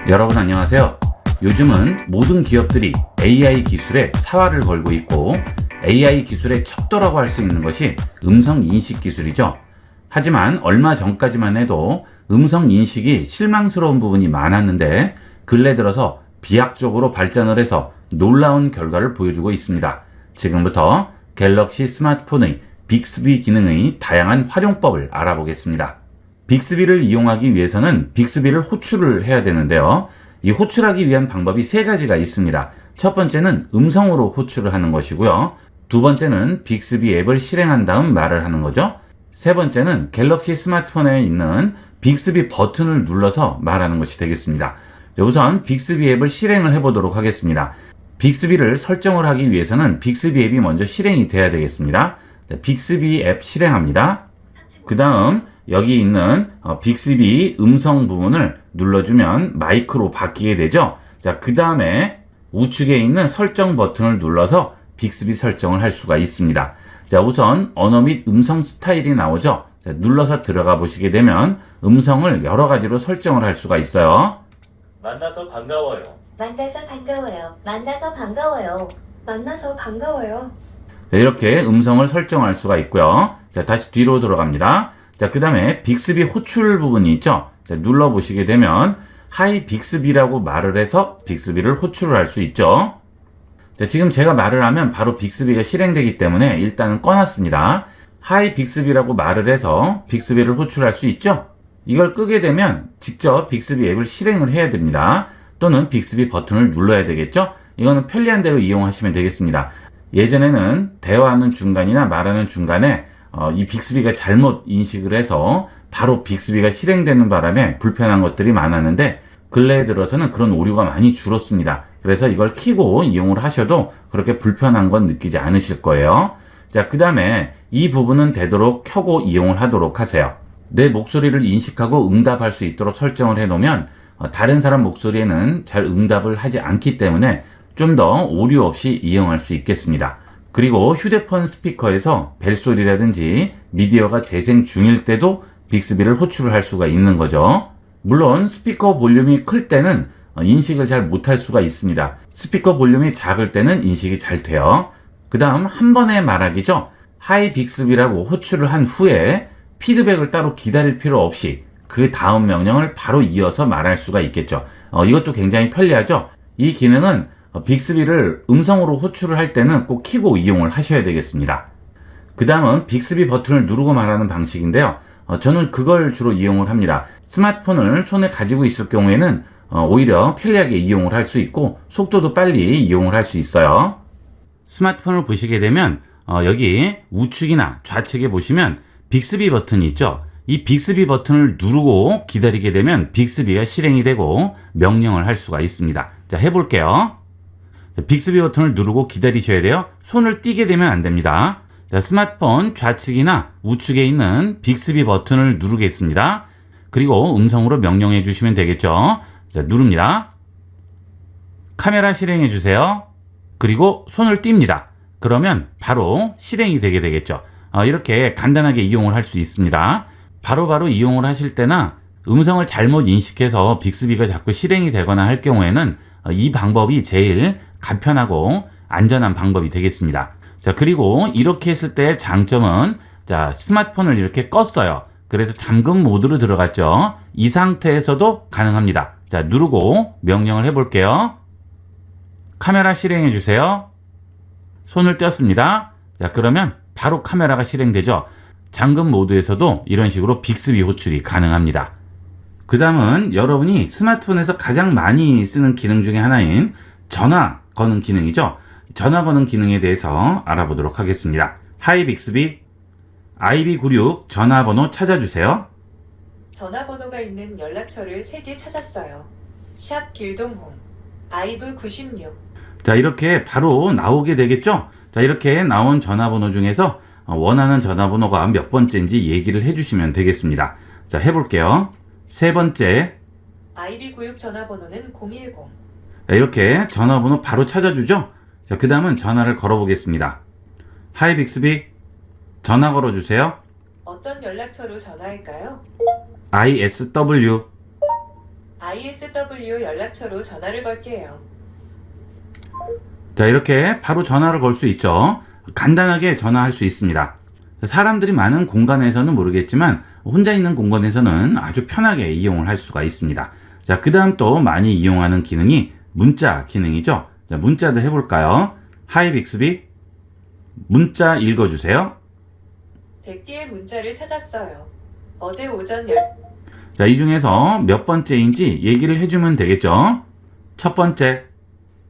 여러분 안녕하세요. 요즘은 모든 기업들이 AI 기술에 사활을 걸고 있고 AI 기술의 척도라고 할 수 있는 것이 음성 인식 기술이죠. 하지만 얼마 전까지만 해도 음성 인식이 실망스러운 부분이 많았는데 근래 들어서 비약적으로 발전을 해서 놀라운 결과를 보여주고 있습니다. 지금부터 갤럭시 스마트폰의 빅스비 기능의 다양한 활용법을 알아보겠습니다. 빅스비를 이용하기 위해서는 빅스비를 호출을 해야 되는데요. 이 호출하기 위한 방법이 세 가지가 있습니다. 첫 번째는 음성으로 호출을 하는 것이고요. 두 번째는 빅스비 앱을 실행한 다음 말을 하는 거죠. 세 번째는 갤럭시 스마트폰에 있는 빅스비 버튼을 눌러서 말하는 것이 되겠습니다. 우선 빅스비 앱을 실행을 해보도록 하겠습니다. 빅스비를 설정을 하기 위해서는 빅스비 앱이 먼저 실행이 돼야 되겠습니다. 빅스비 앱 실행합니다. 그 다음 여기 있는 빅스비 음성 부분을 눌러주면 마이크로 바뀌게 되죠. 자, 그 다음에 우측에 있는 설정 버튼을 눌러서 빅스비 설정을 할 수가 있습니다. 자, 우선 언어 및 음성 스타일이 나오죠. 자, 눌러서 들어가 보시게 되면 음성을 여러 가지로 설정을 할 수가 있어요. 만나서 반가워요. 만나서 반가워요. 만나서 반가워요. 만나서 반가워요. 자, 이렇게 음성을 설정할 수가 있고요. 자, 다시 뒤로 들어갑니다. 자, 그 다음에 빅스비 호출 부분이 있죠. 자, 눌러보시게 되면 하이 빅스비라고 말을 해서 빅스비를 호출을 할 수 있죠. 자, 지금 제가 말을 하면 바로 빅스비가 실행되기 때문에 일단은 꺼놨습니다. 하이 빅스비라고 말을 해서 빅스비를 호출할 수 있죠. 이걸 끄게 되면 직접 빅스비 앱을 실행을 해야 됩니다. 또는 빅스비 버튼을 눌러야 되겠죠. 이거는 편리한 대로 이용하시면 되겠습니다. 예전에는 대화하는 중간이나 말하는 중간에 이 빅스비가 잘못 인식을 해서 바로 빅스비가 실행되는 바람에 불편한 것들이 많았는데 근래에 들어서는 그런 오류가 많이 줄었습니다. 그래서 이걸 켜고 이용을 하셔도 그렇게 불편한 건 느끼지 않으실 거예요. 자, 그 다음에 이 부분은 되도록 켜고 이용을 하도록 하세요. 내 목소리를 인식하고 응답할 수 있도록 설정을 해놓으면 다른 사람 목소리에는 잘 응답을 하지 않기 때문에 좀 더 오류 없이 이용할 수 있겠습니다. 그리고 휴대폰 스피커에서 벨소리라든지 미디어가 재생 중일 때도 빅스비를 호출을 할 수가 있는 거죠. 물론 스피커 볼륨이 클 때는 인식을 잘 못할 수가 있습니다. 스피커 볼륨이 작을 때는 인식이 잘 돼요. 그 다음 한 번의 말하기죠. 하이 빅스비라고 호출을 한 후에 피드백을 따로 기다릴 필요 없이 그 다음 명령을 바로 이어서 말할 수가 있겠죠. 이것도 굉장히 편리하죠. 이 기능은 빅스비를 음성으로 호출을 할 때는 꼭 켜고 이용을 하셔야 되겠습니다. 그 다음은 빅스비 버튼을 누르고 말하는 방식인데요. 저는 그걸 주로 이용을 합니다. 스마트폰을 손에 가지고 있을 경우에는 오히려 편리하게 이용을 할 수 있고 속도도 빨리 이용을 할 수 있어요. 스마트폰을 보시게 되면 여기 우측이나 좌측에 보시면 빅스비 버튼이 있죠. 이 빅스비 버튼을 누르고 기다리게 되면 빅스비가 실행이 되고 명령을 할 수가 있습니다. 자, 해볼게요. 자, 빅스비 버튼을 누르고 기다리셔야 돼요. 손을 띄게 되면 안 됩니다. 자, 스마트폰 좌측이나 우측에 있는 빅스비 버튼을 누르겠습니다. 그리고 음성으로 명령해 주시면 되겠죠. 자, 누릅니다. 카메라 실행해 주세요. 그리고 손을 띱니다. 그러면 바로 실행이 되게 되겠죠. 이렇게 간단하게 이용을 할 수 있습니다. 바로바로 이용을 하실 때나 음성을 잘못 인식해서 빅스비가 자꾸 실행이 되거나 할 경우에는 이 방법이 제일 간편하고 안전한 방법이 되겠습니다. 자, 그리고 이렇게 했을 때 장점은 자, 스마트폰을 이렇게 껐어요. 그래서 잠금 모드로 들어갔죠. 이 상태에서도 가능합니다. 자, 누르고 명령을 해볼게요. 카메라 실행해 주세요. 손을 떼었습니다. 자, 그러면 바로 카메라가 실행되죠. 잠금 모드에서도 이런 식으로 빅스비 호출이 가능합니다. 그 다음은 여러분이 스마트폰에서 가장 많이 쓰는 기능 중에 하나인 전화 거는 기능이죠. 전화 거는 기능에 대해서 알아보도록 하겠습니다. 하이 빅스비 IB96 전화번호 찾아주세요. 전화번호가 있는 연락처를 3개 찾았어요. 샵 길동홈 아이브 96. 자, 이렇게 바로 나오게 되겠죠. 자, 이렇게 나온 전화번호 중에서 원하는 전화번호가 몇 번째인지 얘기를 해주시면 되겠습니다. 자, 해볼게요. 세 번째 IB96 전화번호는 010. 자, 이렇게 전화번호 바로 찾아주죠. 자, 그 다음은 전화를 걸어보겠습니다. 하이 빅스비 전화 걸어주세요. 어떤 연락처로 전화할까요? ISW ISW 연락처로 전화를 걸게요. 자, 이렇게 바로 전화를 걸 수 있죠. 간단하게 전화할 수 있습니다. 사람들이 많은 공간에서는 모르겠지만 혼자 있는 공간에서는 아주 편하게 이용을 할 수가 있습니다. 자, 그 다음 또 많이 이용하는 기능이 문자 기능이죠. 자, 문자도 해볼까요? 하이 빅스비, 문자 읽어주세요. 100개의 문자를 찾았어요. 어제 오전 자, 이 중에서 몇 번째인지 얘기를 해주면 되겠죠. 첫 번째,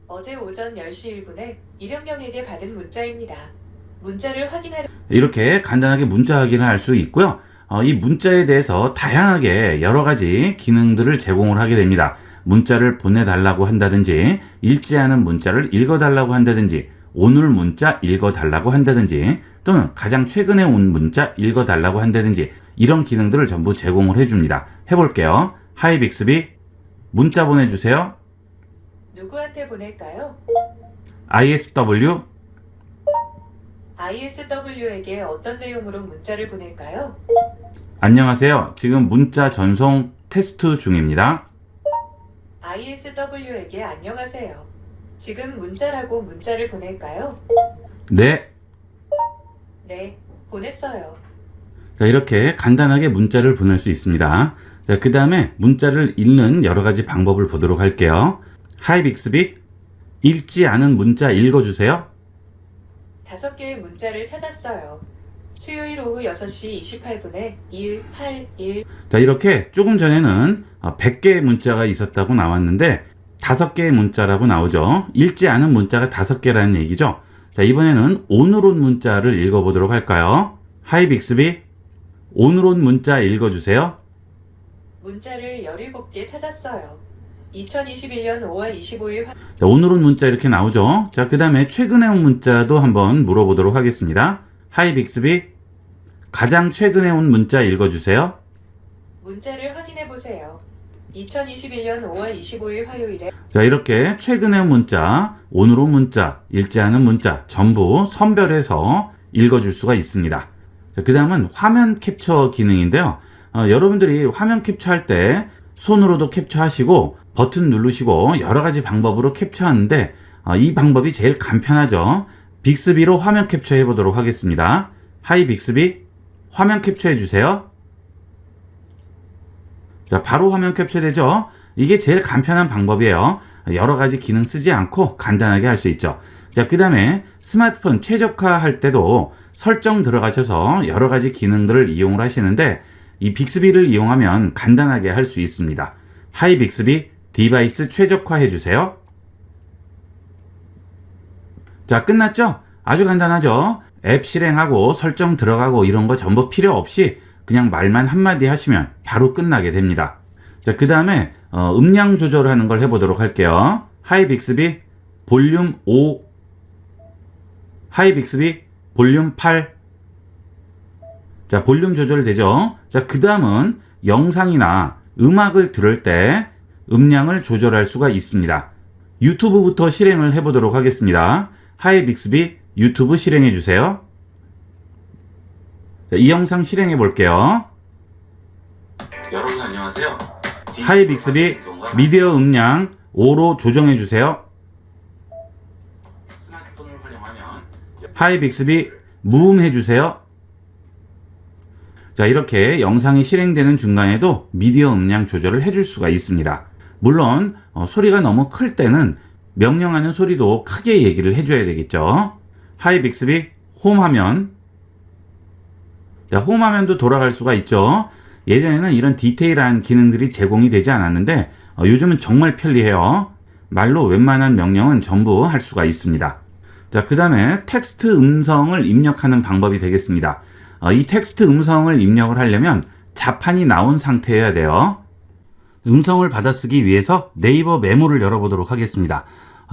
어제 오전 10시 1분에 이령령에게 받은 문자입니다. 문자를 확인하려 이렇게 간단하게 문자 확인을 할 수 있고요. 이 문자에 대해서 다양하게 여러 가지 기능들을 제공을 하게 됩니다. 문자를 보내달라고 한다든지, 읽지 않은 문자를 읽어달라고 한다든지, 오늘 문자 읽어달라고 한다든지, 또는 가장 최근에 온 문자 읽어달라고 한다든지, 이런 기능들을 전부 제공을 해줍니다. 해볼게요. 하이 빅스비, 문자 보내주세요. 누구한테 보낼까요? ISW, ISW에게 어떤 내용으로 문자를 보낼까요? 안녕하세요. 지금 문자 전송 테스트 중입니다. ISW에게 안녕하세요. 지금 문자라고 문자를 보낼까요? 네. 네, 보냈어요. 자, 이렇게 간단하게 문자를 보낼 수 있습니다. 자, 그 다음에 문자를 읽는 여러 가지 방법을 보도록 할게요. 하이 빅스비, 읽지 않은 문자 읽어주세요. 5개의 문자를 찾았어요. 수요일 오후 6시 28분에 181 자, 이렇게 조금 전에는 100개의 문자가 있었다고 나왔는데 5개의 문자라고 나오죠. 읽지 않은 문자가 5개라는 얘기죠. 자, 이번에는 오늘 온 문자를 읽어보도록 할까요? 하이 빅스비, 오늘 온 문자 읽어주세요. 문자를 17개 찾았어요. 2021년 5월 25일 자, 오늘 온 문자 이렇게 나오죠. 자, 그 다음에 최근에 온 문자도 한번 물어보도록 하겠습니다. 하이 빅스비, 가장 최근에 온 문자 읽어주세요. 문자를 확인해 보세요. 2021년 5월 25일 화요일에 자, 이렇게 최근에 온 문자, 오늘 온 문자, 읽지 않은 문자 전부 선별해서 읽어줄 수가 있습니다. 자, 그 다음은 화면 캡처 기능인데요. 여러분들이 화면 캡처할 때 손으로도 캡처하시고 버튼 누르시고 여러 가지 방법으로 캡처하는데 이 방법이 제일 간편하죠. 빅스비로 화면 캡처해 보도록 하겠습니다. 하이 빅스비, 화면 캡처해 주세요. 자, 바로 화면 캡처되죠. 이게 제일 간편한 방법이에요. 여러 가지 기능 쓰지 않고 간단하게 할 수 있죠. 자, 그 다음에 스마트폰 최적화 할 때도 설정 들어가셔서 여러 가지 기능들을 이용을 하시는데 이 빅스비를 이용하면 간단하게 할 수 있습니다. 하이 빅스비, 디바이스 최적화 해주세요. 자, 끝났죠? 아주 간단하죠? 앱 실행하고 설정 들어가고 이런 거 전부 필요 없이 그냥 말만 한마디 하시면 바로 끝나게 됩니다. 자, 그 다음에 음량 조절하는 걸 해보도록 할게요. 하이 빅스비, 볼륨 5, 하이 빅스비, 볼륨 8. 자, 볼륨 조절 되죠? 자, 그 다음은 영상이나 음악을 들을 때 음량을 조절할 수가 있습니다. 유튜브부터 실행을 해보도록 하겠습니다. 하이 빅스비, 유튜브 실행해 주세요. 자, 이 영상 실행해 볼게요. 여러분 안녕하세요. 하이 빅스비, 미디어 음량 5로 조정해 주세요. 스마트폰을 활용하면 하이 빅스비, 무음 해 주세요. 자, 이렇게 영상이 실행되는 중간에도 미디어 음량 조절을 해줄 수가 있습니다. 물론 소리가 너무 클 때는 명령하는 소리도 크게 얘기를 해줘야 되겠죠. 하이 빅스비, 홈 화면. 자, 홈 화면도 돌아갈 수가 있죠. 예전에는 이런 디테일한 기능들이 제공이 되지 않았는데 요즘은 정말 편리해요. 말로 웬만한 명령은 전부 할 수가 있습니다. 자, 그 다음에 텍스트 음성을 입력하는 방법이 되겠습니다. 이 텍스트 음성을 입력을 하려면 자판이 나온 상태여야 돼요. 음성을 받아쓰기 위해서 네이버 메모를 열어보도록 하겠습니다.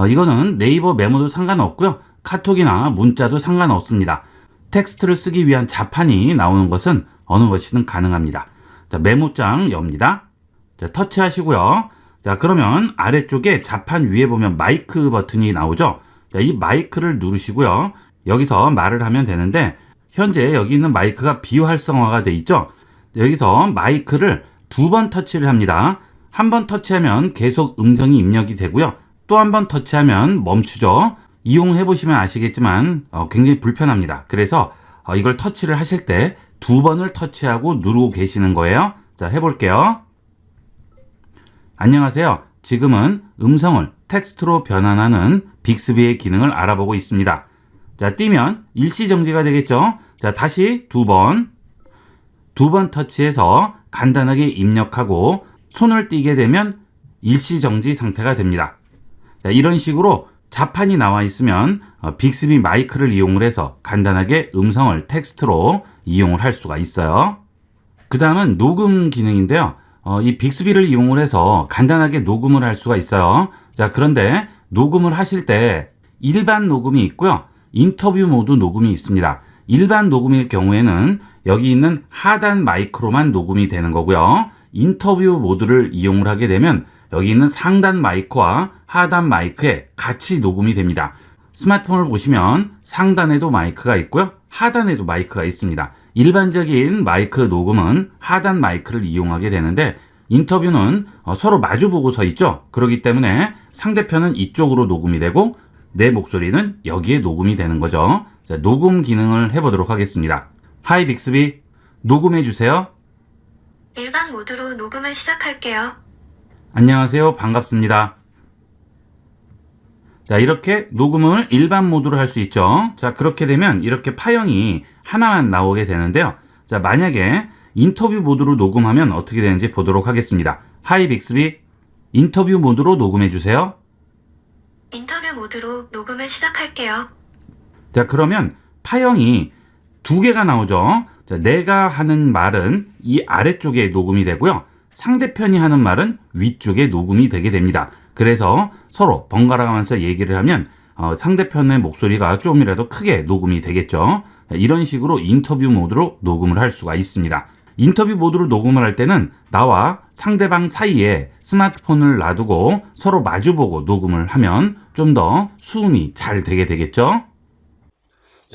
이거는 네이버 메모도 상관없고요. 카톡이나 문자도 상관없습니다. 텍스트를 쓰기 위한 자판이 나오는 것은 어느 것이든 가능합니다. 자, 메모장 엽니다. 자, 터치하시고요. 자, 그러면 아래쪽에 자판 위에 보면 마이크 버튼이 나오죠. 자, 이 마이크를 누르시고요. 여기서 말을 하면 되는데 현재 여기 있는 마이크가 비활성화가 돼 있죠. 여기서 마이크를 2번 터치를 합니다. 한 번 터치하면 계속 음성이 입력이 되고요. 또 한 번 터치하면 멈추죠. 이용해 보시면 아시겠지만 굉장히 불편합니다. 그래서 이걸 터치를 하실 때 2번을 터치하고 누르고 계시는 거예요. 자, 해볼게요. 안녕하세요. 지금은 음성을 텍스트로 변환하는 빅스비의 기능을 알아보고 있습니다. 자, 띄면 일시정지가 되겠죠. 자, 다시 2번 터치해서 간단하게 입력하고 손을 띄게 되면 일시정지 상태가 됩니다. 자, 이런 식으로 자판이 나와 있으면 빅스비 마이크를 이용을 해서 간단하게 음성을 텍스트로 이용을 할 수가 있어요. 그 다음은 녹음 기능인데요. 이 빅스비를 이용을 해서 간단하게 녹음을 할 수가 있어요. 자, 그런데 녹음을 하실 때 일반 녹음이 있고요. 인터뷰 모드 녹음이 있습니다. 일반 녹음일 경우에는 여기 있는 하단 마이크로만 녹음이 되는 거고요. 인터뷰 모드를 이용을 하게 되면 여기 있는 상단 마이크와 하단 마이크에 같이 녹음이 됩니다. 스마트폰을 보시면 상단에도 마이크가 있고요. 하단에도 마이크가 있습니다. 일반적인 마이크 녹음은 하단 마이크를 이용하게 되는데 인터뷰는 서로 마주보고 서 있죠. 그렇기 때문에 상대편은 이쪽으로 녹음이 되고 내 목소리는 여기에 녹음이 되는 거죠. 자, 녹음 기능을 해보도록 하겠습니다. 하이 빅스비, 녹음해 주세요. 일반 모드로 녹음을 시작할게요. 안녕하세요. 반갑습니다. 자, 이렇게 녹음을 일반 모드로 할 수 있죠. 자, 그렇게 되면 이렇게 파형이 하나만 나오게 되는데요. 자, 만약에 인터뷰 모드로 녹음하면 어떻게 되는지 보도록 하겠습니다. 하이 빅스비, 인터뷰 모드로 녹음해 주세요. 인터뷰 모드로 녹음을 시작할게요. 자, 그러면 파형이 2개가 나오죠. 자, 내가 하는 말은 이 아래쪽에 녹음이 되고요. 상대편이 하는 말은 위쪽에 녹음이 되게 됩니다. 그래서 서로 번갈아 가면서 얘기를 하면 상대편의 목소리가 조금이라도 크게 녹음이 되겠죠. 이런 식으로 인터뷰 모드로 녹음을 할 수가 있습니다. 인터뷰 모드로 녹음을 할 때는 나와 상대방 사이에 스마트폰을 놔두고 서로 마주보고 녹음을 하면 좀 더 수음이 잘 되게 되겠죠.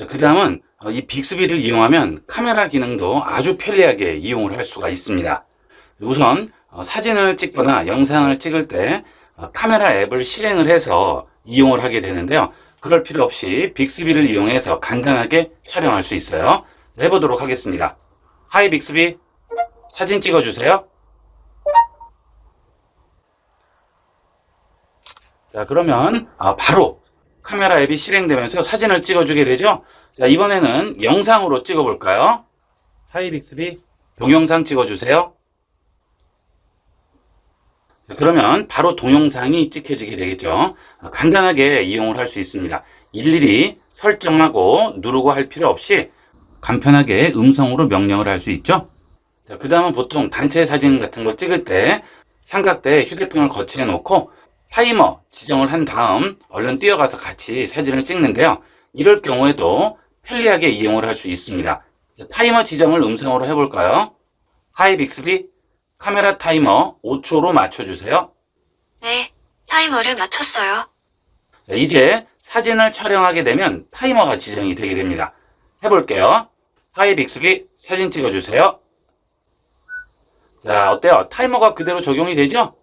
그 다음은 이 빅스비를 이용하면 카메라 기능도 아주 편리하게 이용을 할 수가 있습니다. 우선 사진을 찍거나 영상을 찍을 때 카메라 앱을 실행을 해서 이용을 하게 되는데요. 그럴 필요 없이 빅스비를 이용해서 간단하게 촬영할 수 있어요. 해보도록 하겠습니다. 하이 빅스비, 사진 찍어주세요. 자, 그러면 바로 카메라 앱이 실행되면서 사진을 찍어주게 되죠. 자, 이번에는 영상으로 찍어볼까요? 하이 빅스비, 동영상 찍어주세요. 그러면 바로 동영상이 찍혀지게 되겠죠. 간단하게 이용을 할 수 있습니다. 일일이 설정하고 누르고 할 필요 없이 간편하게 음성으로 명령을 할 수 있죠. 자, 그 다음은 보통 단체 사진 같은 거 찍을 때 삼각대에 휴대폰을 거치해 놓고 타이머 지정을 한 다음 얼른 뛰어가서 같이 사진을 찍는데요. 이럴 경우에도 편리하게 이용을 할 수 있습니다. 타이머 지정을 음성으로 해볼까요? 하이 빅스비, 카메라 타이머 5초로 맞춰주세요. 네, 타이머를 맞췄어요. 자, 이제 사진을 촬영하게 되면 타이머가 지정이 되게 됩니다. 해볼게요. 하이 빅스비, 사진 찍어주세요. 자, 어때요? 타이머가 그대로 적용이 되죠?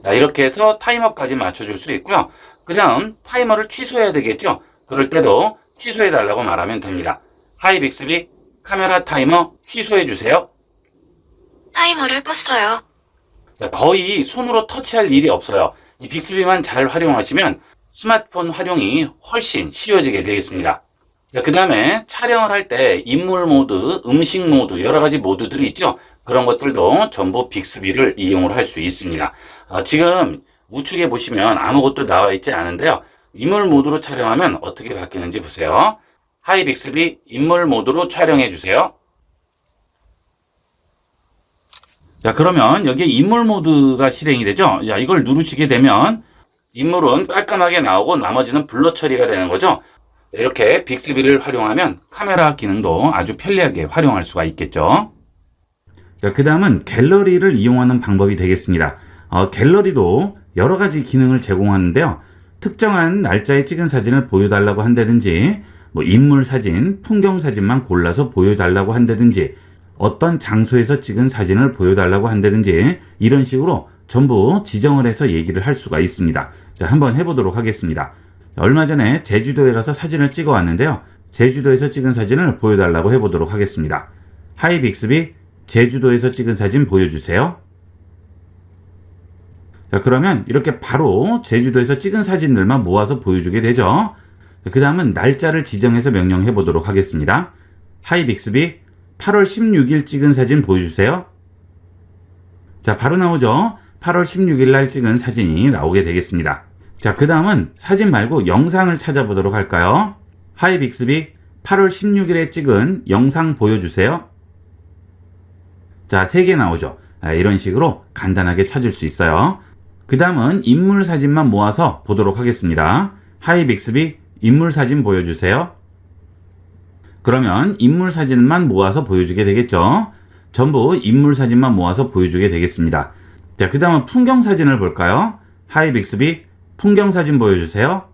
자, 이렇게 해서 타이머까지 맞춰줄 수 있고요. 그 다음 타이머를 취소해야 되겠죠? 그럴 때도 취소해달라고 말하면 됩니다. 하이 빅스비, 카메라 타이머 취소해주세요. 타이머를 껐어요. 자, 거의 손으로 터치할 일이 없어요. 이 빅스비만 잘 활용하시면 스마트폰 활용이 훨씬 쉬워지게 되겠습니다. 자, 그 다음에 촬영을 할 때 인물 모드, 음식 모드 여러 가지 모드들이 있죠. 그런 것들도 전부 빅스비를 이용을 할 수 있습니다. 지금 우측에 보시면 아무것도 나와 있지 않은데요. 인물 모드로 촬영하면 어떻게 바뀌는지 보세요. 하이 빅스비, 인물 모드로 촬영해 주세요. 자, 그러면 여기에 인물 모드가 실행이 되죠. 자, 이걸 누르시게 되면 인물은 깔끔하게 나오고 나머지는 블러 처리가 되는 거죠. 이렇게 빅스비를 활용하면 카메라 기능도 아주 편리하게 활용할 수가 있겠죠. 자, 그 다음은 갤러리를 이용하는 방법이 되겠습니다. 갤러리도 여러 가지 기능을 제공하는데요. 특정한 날짜에 찍은 사진을 보여달라고 한다든지 인물 사진, 풍경 사진만 골라서 보여달라고 한다든지 어떤 장소에서 찍은 사진을 보여달라고 한다든지 이런 식으로 전부 지정을 해서 얘기를 할 수가 있습니다. 자, 한번 해보도록 하겠습니다. 얼마 전에 제주도에 가서 사진을 찍어 왔는데요. 제주도에서 찍은 사진을 보여달라고 해보도록 하겠습니다. 하이 빅스비, 제주도에서 찍은 사진 보여주세요. 자, 그러면 이렇게 바로 제주도에서 찍은 사진들만 모아서 보여주게 되죠. 그 다음은 날짜를 지정해서 명령해 보도록 하겠습니다. 하이 빅스비, 8월 16일 찍은 사진 보여주세요. 자, 바로 나오죠. 8월 16일 날 찍은 사진이 나오게 되겠습니다. 자, 그 다음은 사진 말고 영상을 찾아보도록 할까요? 하이 빅스비, 8월 16일에 찍은 영상 보여주세요. 자, 3개 나오죠. 이런 식으로 간단하게 찾을 수 있어요. 그 다음은 인물 사진만 모아서 보도록 하겠습니다. 하이 빅스비, 인물 사진 보여주세요. 그러면 인물 사진만 모아서 보여주게 되겠죠. 전부 인물 사진만 모아서 보여주게 되겠습니다. 자, 그 다음은 풍경 사진을 볼까요? 하이 빅스비, 풍경 사진 보여주세요.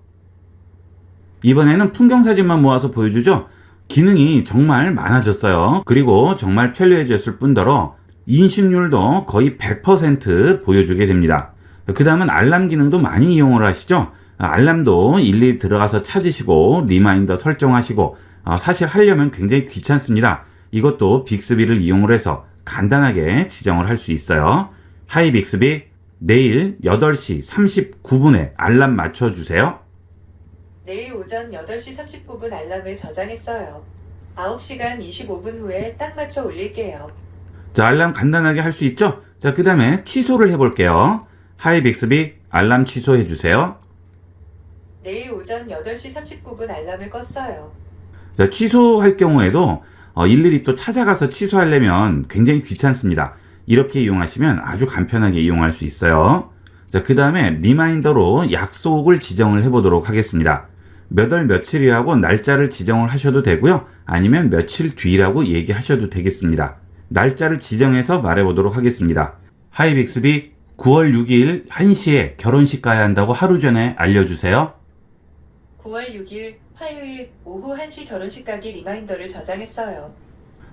이번에는 풍경 사진만 모아서 보여주죠. 기능이 정말 많아졌어요. 그리고 정말 편리해졌을 뿐더러 인식률도 거의 100% 보여주게 됩니다. 그 다음은 알람 기능도 많이 이용을 하시죠. 알람도 일일이 들어가서 찾으시고 리마인더 설정하시고 사실 하려면 굉장히 귀찮습니다. 이것도 빅스비를 이용을 해서 간단하게 지정을 할 수 있어요. 하이 빅스비, 내일 8시 39분에 알람 맞춰주세요. 내일 오전 8시 39분 알람을 저장했어요. 9시간 25분 후에 딱 맞춰 올릴게요. 자, 알람 간단하게 할 수 있죠? 자, 그 다음에 취소를 해볼게요. 하이 빅스비, 알람 취소해주세요. 내일 오전 8시 39분 알람을 껐어요. 자, 취소할 경우에도 일일이 또 찾아가서 취소하려면 굉장히 귀찮습니다. 이렇게 이용하시면 아주 간편하게 이용할 수 있어요. 자, 그 다음에 리마인더로 약속을 지정을 해보도록 하겠습니다. 몇 월 며칠이라고 날짜를 지정을 하셔도 되고요. 아니면 며칠 뒤라고 얘기하셔도 되겠습니다. 날짜를 지정해서 말해보도록 하겠습니다. 하이 빅스비, 9월 6일 1시에 결혼식 가야 한다고 하루 전에 알려주세요. 9월 6일 화요일 오후 1시 결혼식 가기 리마인더를 저장했어요.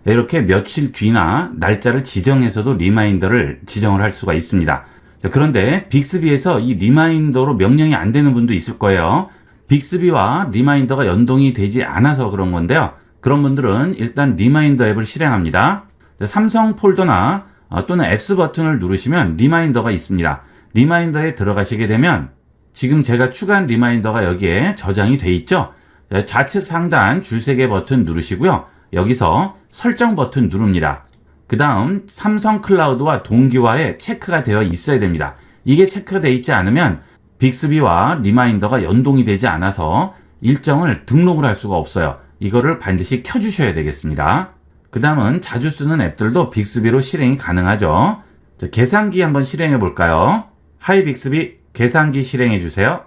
이렇게 며칠 뒤나 날짜를 지정해서도 리마인더를 지정을 할 수가 있습니다. 자, 그런데 빅스비에서 이 리마인더로 명령이 안 되는 분도 있을 거예요. 빅스비와 리마인더가 연동이 되지 않아서 그런 건데요. 그런 분들은 일단 리마인더 앱을 실행합니다. 자, 삼성 폴더나 또는 앱스 버튼을 누르시면 리마인더가 있습니다. 리마인더에 들어가시게 되면 지금 제가 추가한 리마인더가 여기에 저장이 돼 있죠. 자, 좌측 상단 줄세개 버튼 누르시고요. 여기서 설정 버튼 누릅니다. 그 다음 삼성 클라우드와 동기화에 체크가 되어 있어야 됩니다. 이게 체크가 되어 있지 않으면 빅스비와 리마인더가 연동이 되지 않아서 일정을 등록을 할 수가 없어요. 이거를 반드시 켜주셔야 되겠습니다. 그 다음은 자주 쓰는 앱들도 빅스비로 실행이 가능하죠. 자, 계산기 한번 실행해 볼까요? 하이 빅스비, 계산기 실행해 주세요.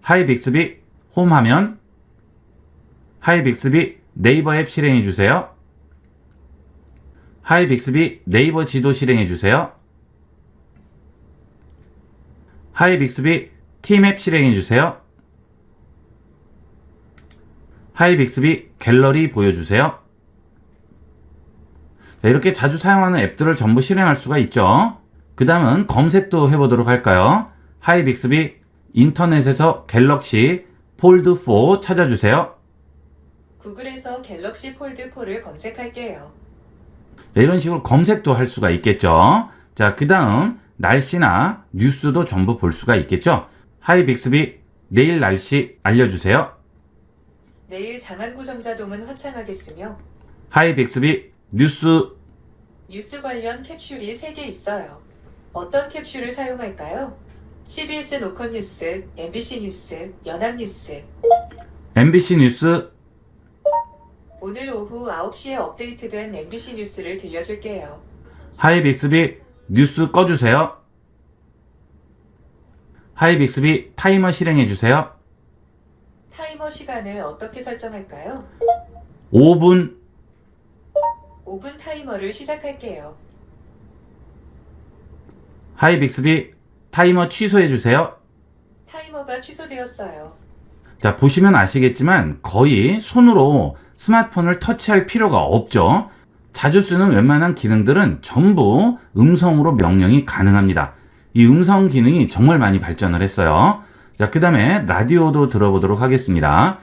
하이 빅스비, 홈 화면. 하이 빅스비, 네이버 앱 실행해 주세요. 하이 빅스비, 네이버 지도 실행해 주세요. 하이 빅스비, 팀앱 실행해 주세요. 하이 빅스비, 갤러리 보여주세요. 자, 이렇게 자주 사용하는 앱들을 전부 실행할 수가 있죠. 그 다음은 검색도 해보도록 할까요? 하이 빅스비, 인터넷에서 갤럭시 폴드 4 찾아주세요. 구글에서 갤럭시 폴드 4를 검색할게요. 자, 이런 식으로 검색도 할 수가 있겠죠. 자, 그 다음 날씨나 뉴스도 전부 볼 수가 있겠죠. 하이 빅스비, 내일 날씨 알려주세요. 내일 장안구 점자동은 화창하겠으며 하이 빅스비, 뉴스. 뉴스 관련 캡슐이 3개 있어요. 어떤 캡슐을 사용할까요? CBS 노컷 뉴스, MBC 뉴스, 연합뉴스. MBC 뉴스. 오늘 오후 9시에 업데이트된 MBC 뉴스를 들려줄게요. 하이 빅스비, 뉴스 꺼주세요. 하이 빅스비, 타이머 실행해주세요. 타이머 시간을 어떻게 설정할까요? 5분. 5분 타이머를 시작할게요. 하이 빅스비, 타이머 취소해주세요. 타이머가 취소되었어요. 자, 보시면 아시겠지만 거의 손으로 스마트폰을 터치할 필요가 없죠. 자주 쓰는 웬만한 기능들은 전부 음성으로 명령이 가능합니다. 이 음성 기능이 정말 많이 발전을 했어요. 자, 그 다음에 라디오도 들어보도록 하겠습니다.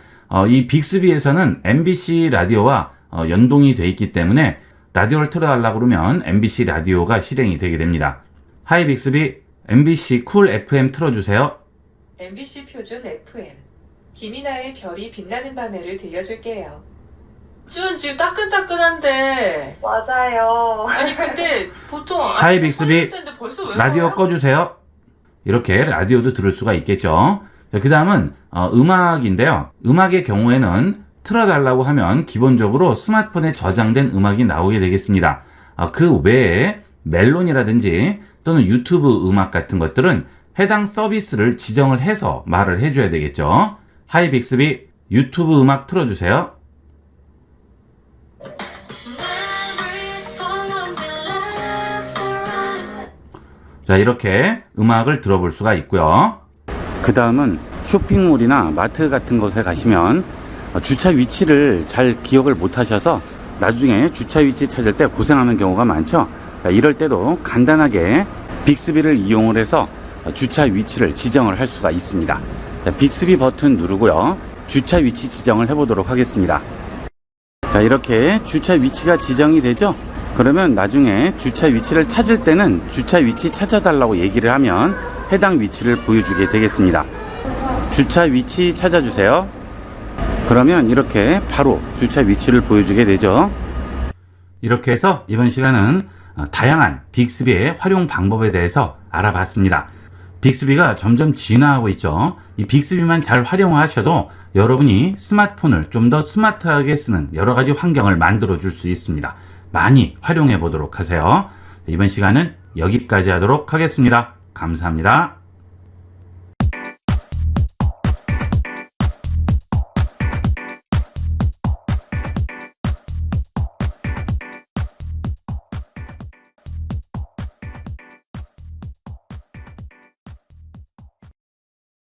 이 빅스비에서는 MBC 라디오와 연동이 돼 있기 때문에 라디오를 틀어달라고 그러면 MBC 라디오가 실행이 되게 됩니다. 하이 빅스비, MBC 쿨 FM 틀어주세요. MBC 표준 FM. 김이나의 별이 빛나는 밤에를 들려줄게요. 준 지금 따끈따끈한데. 맞아요. 아니 근데 보통 하이 빅스비, 벌써 왜 라디오 와요? 꺼주세요. 이렇게 라디오도 들을 수가 있겠죠. 그 다음은 음악인데요. 음악의 경우에는 틀어달라고 하면 기본적으로 스마트폰에 저장된 음악이 나오게 되겠습니다. 그 외에 멜론이라든지 또는 유튜브 음악 같은 것들은 해당 서비스를 지정을 해서 말을 해줘야 되겠죠. 하이 빅스비, 유튜브 음악 틀어주세요. 자, 이렇게 음악을 들어볼 수가 있고요. 그 다음은 쇼핑몰이나 마트 같은 곳에 가시면 주차 위치를 잘 기억을 못 하셔서 나중에 주차 위치 찾을 때 고생하는 경우가 많죠. 이럴 때도 간단하게 빅스비를 이용을 해서 주차 위치를 지정을 할 수가 있습니다. 빅스비 버튼 누르고요. 주차 위치 지정을 해보도록 하겠습니다. 자, 이렇게 주차 위치가 지정이 되죠. 그러면 나중에 주차 위치를 찾을 때는 주차 위치 찾아달라고 얘기를 하면 해당 위치를 보여주게 되겠습니다. 주차 위치 찾아주세요. 그러면 이렇게 바로 주차 위치를 보여주게 되죠. 이렇게 해서 이번 시간은 다양한 빅스비의 활용 방법에 대해서 알아봤습니다. 빅스비가 점점 진화하고 있죠. 이 빅스비만 잘 활용하셔도 여러분이 스마트폰을 좀 더 스마트하게 쓰는 여러 가지 환경을 만들어 줄 수 있습니다. 많이 활용해 보도록 하세요. 이번 시간은 여기까지 하도록 하겠습니다. 감사합니다.